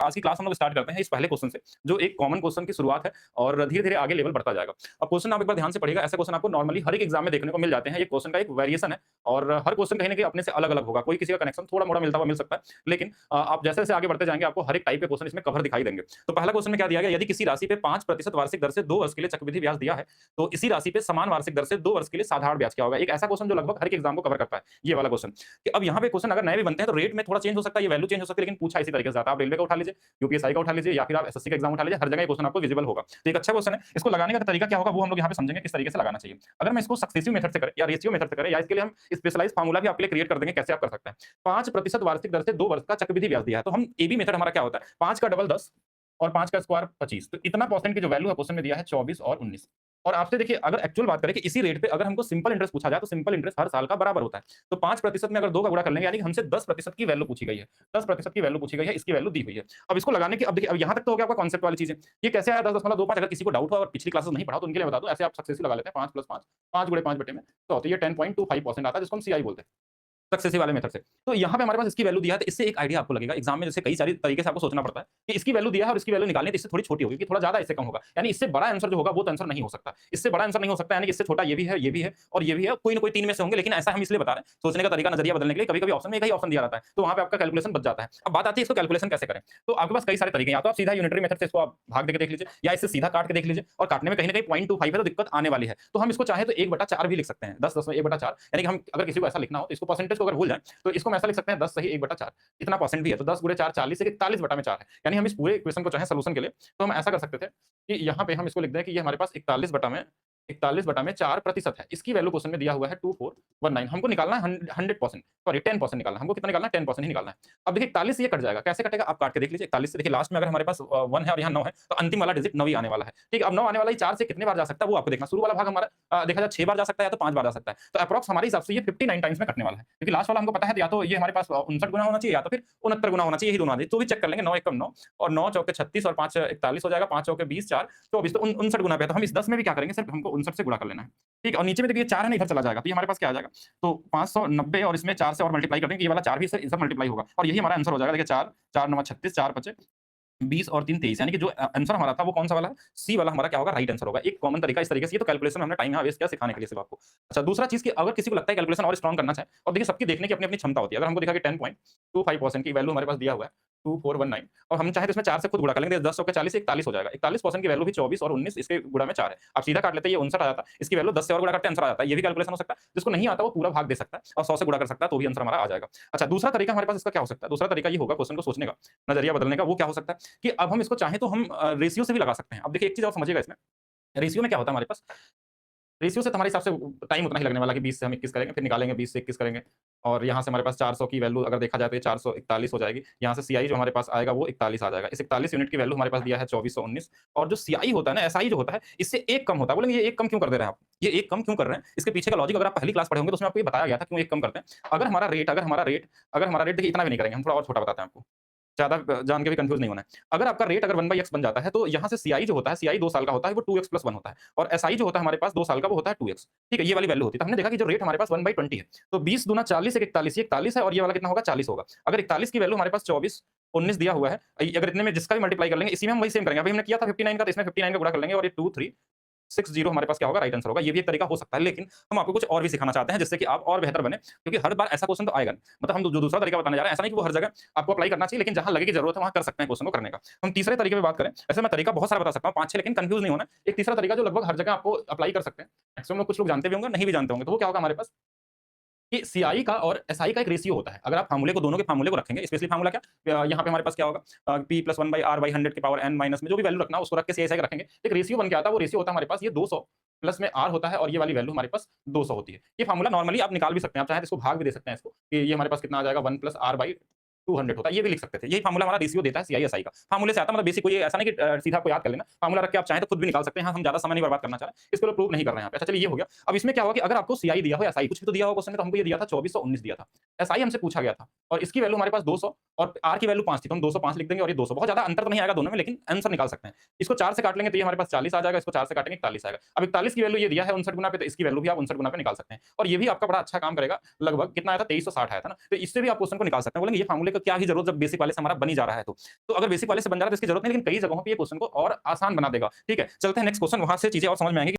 आज की क्लास हम लोग स्टार्ट करते हैं इस पहले क्वेश्चन से, जो एक कॉमन क्वेश्चन की शुरुआत है और धीरे-धीरे आगे लेवल बढ़ता जाएगा। अब क्वेश्चन आप एक बार ध्यान से पढ़िएगा, ऐसे क्वेश्चन आपको नॉर्मली हर एक एग्जाम में देखने को मिल जाते हैं। ये क्वेश्चन का एक वेरिएशन है और हर क्वेश्चन कहीं न कहीं अपने से अलग-अलग होगा। कोई किसी का कनेक्शन थोड़ा-मोड़ा मिलता हुआ मिल सकता है, लेकिन आप जैसे-जैसे आगे बढ़ते जाएँगे आपको हर एक टाइप के क्वेश्चन इसमें कवर दिखाई देंगे। तो पहला क्वेश्चन में क्या दिया गया, यदि किसी राशि पे 5% वार्षिक दर से 2 वर्ष के लिए चक्रवृद्धि ब्याज दिया है, तो इसी राशि पे समान वार्षिक दर से 2 वर्ष के लिए साधारण ब्याज क्या होगा? एक ऐसा क्वेश्चन जो लगभग हर एक एग्जाम को कवर करता है, ये वाला क्वेश्चन। कि अब यहाँ पे क्वेश्चन अगर नए भी बनते हैं तो रेट में थोड़ा चेंज हो सकता है, ये वैल्यू चेंज हो सकती है, लेकिन पूछा इसी तरीके से जाता है। आप रेलवे का उठा लीजिए, यूपीएसआई का उठा लीजिए या फिर आप एसएससी का एग्जाम उठा लीजिए, हर जगह ये क्वेश्चन आपको विजिबल होगा। तो एक अच्छा क्वेश्चन है, इसको लगाने का तरीका क्या होगा वो हम लोग यहाँ पे समझेंगे किस तरीके से लगाना चाहिए। अगर मैं इसको सक्सेसिव मेथड से करें या रेशियो मेथड से करें या इसके लिए हम स्पेशलाइज्ड फार्मूला भी आपके लिए क्रिएट कर देंगे कैसे आप कर सकते हैं। 5% वार्षिक दर से 2 वर्ष का चक्रवृद्धि ब्याज दिया है, तो हम एबी मेथड हमारा क्या होता है, 5 का डबल 10 और 5 का स्क्वायर 25, तो इतना परसेंट की जो वैल्यू है क्वेश्चन में दिया है 24 और 19। और आपसे देखिए अगर एक्चुअल बात करें कि इसी रेट पे अगर हमको सिंपल इंटरेस्ट पूछा जाए तो सिंपल इंटरेस्ट हर साल का बराबर होता है। तो 5% में अगर 2 का गुणा कर लेंगे यानी कि हमसे 10% की वैल्यू पूछी गई है। 10% की वैल्यू पूछी गई है, इसकी वैल्यू दी हुई है। अब इसको लगाने की अब देखिए अब यहाँ तक तो हो गया आपका कॉन्सेप्ट वाली चीजें। ये कैसे आया 10.25 अगर किसी को डाउट हो और पिछली क्लासेस नहीं पढ़ा तो उनके लिए बता दूं, ऐसे आप सक्सेसिव लगा लेते हैं 5 + 5 5 × 5 बटे में तो ये 10.25% आता है जिसको हम सीआई बोलते हैं। सक्सेसिव वाले मेथड से। तो यहाँ पे हमारे पास इसकी वैल्यू दिया है तो इससे एक आइडिया आपको लगेगा एग्जाम में जैसे कई सारी तरीके से आपको सोचना पड़ता है कि इसकी वैल्यू दिया है और इसकी वैल्यू निकालनी है तो इससे थोड़ी छोटी होगी कि थोड़ा ज्यादा इससे कम होगा। यानी इससे बड़ा आंसर जो होगा वो तो आंसर नहीं हो सकता। इससे बड़ा आंसर नहीं हो सकता यानी कि इससे छोटा ये भी है, ये भी है और ये भी है। कोई ना कोई 3 में से होंगे लेकिन ऐसा हम इसलिए बता रहे हैं सोचने का तरीका नजरिया बदलने के लिए कभी-कभी ऑप्शन में एक ही ऑप्शन दिया रहता है। तो वहाँ पे आपका कैलकुलेशन बच जाता है। अब बात आती है इसको कैलकुलेशन कैसे करें। तो आपके पास कई सारे तरीके हैं। या तो आप सीधा यूनिटरी मेथड से इसको आप भाग देके देख लीजिए या इससे सीधा काट के देख लीजिए और काटने में कहीं न कहीं 0.25 है तो दिक्कत आने वाली है। तो हम इसको चाहे तो 1/4 भी लिख सकते हैं। 10 10 में 1/4 यानी कि हम अगर किसी को ऐसा लिखना हो तो इसको परसेंटेज को अगर भूल जाए तो इसको हम ऐसा लिख सकते हैं 10 सही 1/4 इतना परसेंट भी है तो 10 × 4 40 41 बटा में 4 है। यानी हम इस पूरे इक्वेशन को चाहे सॉल्यूशन के लिए तो हम ऐसा कर सकते थे कि यहाँ पे हम इसको लिख दें कि ये हमारे पास 41/4 प्रतिशत है। इसकी वैल्यू क्वेश्चन में दिया हुआ है 2419। हमको निकालना है 100% सॉरी 10% निकालना है। हमको कितना निकालना है 10% ही निकालना है। अब देखिए 41 ये कट जाएगा। कैसे कटेगा आप काट के देख लीजिए। 41 से देखिए लास्ट में अगर हमारे पास 1 है और यहाँ 9 है तो अंतिम वाला डिजिट 9 ही आने वाला है। ठीक है, अब 9 आने वाला ही 4 से कितने बार जा सकता है वो आपको देखना। शुरू वाला भाग हमारा देखा जाए 6 बार जा सकता है या तो 5 बार जा सकता है। तो एप्रोक्स हमारे हिसाब से ये 59 टाइम्स में कटने वाला है। क्योंकि लास्ट वाला हमको पता है या तो ये हमारे पास 59 गुना होना चाहिए या तो फिर 69 गुना होना चाहिए, यही दोनों आने। तो भी चेक कर लेंगे 9 एकम 9 और 9 चौके 36 और 5 41 हो जाएगा। 5 चौके 20 4 24 तो 59 गुना पे है। तो हम इस 10 में भी क्या करेंगे सिर्फ हमको 59 से गुणा कर लेना है। ठीक है, और नीचे में देखिए 4 है ना इधर चला जाएगा। तो ये हमारे पास क्या आ जाएगा? तो 590 और इसमें 4 से और मल्टीप्लाई कर देंगे। ये वाला 4 भी इससे इधर मल्टीप्लाई होगा और यही हमारा आंसर हो जाएगा। देखिए 4 4 9 36 4 5 20 और 3 23 यानी कि जो आंसर हमारा था वो कौन सा वाला है? सी वाला हमारा क्या होगा? राइट आंसर होगा। एक कॉमन तरीका इस तरीके से। ये तो कैलकुलेशन में हमने टाइम यहाँ वेस्ट किया सिखाने के लिए सिर्फ आपको। अच्छा दूसरा चीज़ कि अगर किसी को लगता है कैलकुलेशन और स्ट्रांग करना चाहे और देखिए सबकी देखने की अपनी-अपनी क्षमता होती है। अगर हमको दिखा कि 10.25% की वैल्यू हमारे पास दिया हुआ है 2419 और हम चाहे तो इसमें 4 से खुद गुणा कर लेंगे। 10 सौ के 40 41 हो जाएगा। 41% की वैल्यू भी 24 और 19 इसके गुणा में 4 है। आप सीधा काट लेते हैं ये 59 आ जाता। इसकी वैल्यू 10 से और गुणा करते हैं आंसर आ जाता है। ये भी कैलकुलेशन हो सकता है। जिसको नहीं आता वो पूरा भाग दे सकता है और 100 से गुणा कर सकता है तो भी आंसर हमारा आ जाएगा। अच्छा दूसरा तरीका हमारे पास इसका क्या हो सकता है? दूसरा तरीका ये होगा क्वेश्चन को सोचने का, नजरिया बदलने का। वो क्या हो सकता है कि अब हम इसको चाहें तो हम रेशियो से भी लगा सकते हैं। अब देखिए एक चीज़ और समझिएगा इसमें, रेशियो में क्या होता है हमारे पास, रेशियो से तो हमारे हिसाब से टाइम उतना ही लगने वाला है कि 20 से हम 21 करेंगे, फिर निकालेंगे 20 से 21 करेंगे और यहाँ से हमारे पास 400 की वैल्यू अगर देखा जाए तो ये 441 हो जाएगी। यहाँ से सीआई जो हमारे पास आएगा वो 41 आ जाएगा। इस 41 यूनिट की वैल्यू हमारे पास दिया है 2419 और जो सीआई होता है ना, एसआई जो होता है, इससे 1 कम होता है। बोलेंगे ये 1 कम क्यों कर दे रहे हैं आप? ये 1 कम क्यों कर रहे हैं? इसके पीछे का लॉजिक अगर आप पहली क्लास पढ़े होंगे तो उसमें आपको ये बताया गया था क्यों 1 कम करते हैं। अगर हमारा रेट देखिए इतना भी नहीं करेंगे, हम थोड़ा और छोटा बताते हैं आपको। ज़्यादा जान के भी कंफ्यूज़ नहीं होना है। अगर आपका रेट अगर 1/x बन जाता है तो यहाँ से सीआई जो होता है, सीआई 2 साल का होता है वो 2x + 1 होता है और एसआई जो होता है हमारे पास 2 साल का वो होता है 2x। ठीक है, ये वाली वैल्यू होती है। तो हमने देखा कि जो रेट हमारे पास 1/20 है, तो 20 दूना 40 एक 41 ये 41 है और ये वाला कितना होगा 40 होगा। अगर 41 की वैल्यू हमारे पास 24 19 दिया हुआ है, अगर इतने में जिसका भी मल्टीप्लाई कर लेंगे, इसी में हम वही सेम करेंगे। अभी हमने किया था 59 का तो इसमें 59 का गुणा कर लेंगे और ये 2360 हमारे पास क्या होगा? राइट आंसर होगा। ये भी एक तरीका हो सकता है, लेकिन हम आपको कुछ और भी सिखाना चाहते हैं जिससे कि आप और बेहतर बने, क्योंकि हर बार ऐसा क्वेश्चन तो आएगा नहीं। मतलब हम जो दूसरा तरीका बताने जा रहे हैं, ऐसा नहीं कि वो हर जगह आपको अप्लाई करना चाहिए, लेकिन जहाँ लगे कि जरूरत है वहाँ कर सकते हैं क्वेश्चन को करने का। हम तीसरे तरीके पे बात करें, ऐसे मैं तरीका बहुत सारा बता सकता हूँ 5-6, लेकिन कंफ्यूज नहीं होना। एक तीसरा तरीका जो लगभग हर जगह आपको अप्लाई कर सकते हैं। मैक्सिमम लोग कुछ लोग जानते भी होंगे, नहीं भी जानते होंगे। तो वो क्या होगा हमारे पास कि सीआई का और एसआई का एक रेशियो होता है। अगर आप फार्मूले को दोनों के फार्मूले को रखेंगे, स्पेशली फार्मूला क्या यहाँ पे हमारे पास क्या होगा p + 1/r/100 की पावर n माइनस में जो भी वैल्यू रखना है उसको रख के सीआई का रखेंगे। एक रेशियो बन के आता है, वो रेशियो होता है हमारे पास ये 200 प्लस में r होता है और ये वाली वैल्यू हमारे पास 200 होती है। ये फार्मूला नॉर्मली आप निकाल भी सकते हैं। आप चाहें तो इसको भाग भी दे सकते हैं इसको कि ये हमारे पास कितना आ जाएगा 1 + r/200 होता है। ये भी लिख सकते थे। यही फार्मूला हमारा रेशियो देता है सीआई एसआई का। फार्मूले से आता है, मतलब बेसिक कोई ऐसा नहीं कि सीधा आपको याद कर लेना। फार्मूला रख के आप चाहें तो खुद भी निकाल सकते हैं। यहाँ हम ज़्यादा समय नहीं बर्बाद करना चाह रहे हैं। इसको लोग प्रूव नहीं कर रहे हैं यहाँ पे। अच्छा चलिए ये हो गया। अब इसमें क्या होगा कि अगर आपको सीआई दिया हो या एसआई कुछ भी तो दिया हो क्वेश्चन में, तो हमको ये दिया था 2419 दिया था। एसआई हमसे पूछा गया था और इसकी वैल्यू हमारे पास 200 और आर की वैल्यू 5 थी, तो हम 205 लिख देंगे और ये 200। बहुत ज़्यादा अंतर तो नहीं आएगा दोनों में, लेकिन आंसर निकाल सकते हैं। इसको 4 से काट लेंगे तो ये हमारे पास 40 आ जाएगा, इसको 4 से काटेंगे 41 आएगा। अब 41 की वैल्यू ये दिया है 59 गुना पे, तो इसकी वैल्यू भी आप 59 गुना पे निकाल सकते हैं और ये भी आपका बड़ा अच्छा काम करेगा। लगभग कितना आया था 2360 आया था ना, तो इससे भी आप क्वेश्चन को निकाल सकते हैं। बोलेंगे ये फार्मूले का क्या ही ज़रूरत जब बेसिक वाले से हमारा बन ही जा रहा है तो। तो अगर बेसिक वाले से बन जा रहा है तो इसकी ज़रूरत नहीं, लेकिन कई जगहों पे ये क्वेश्चन को और आसान बना देगा। ठीक है? चलते हैं नेक्स्ट क्वेश्चन, वहाँ से चीज़ें और समझ में आएँगी।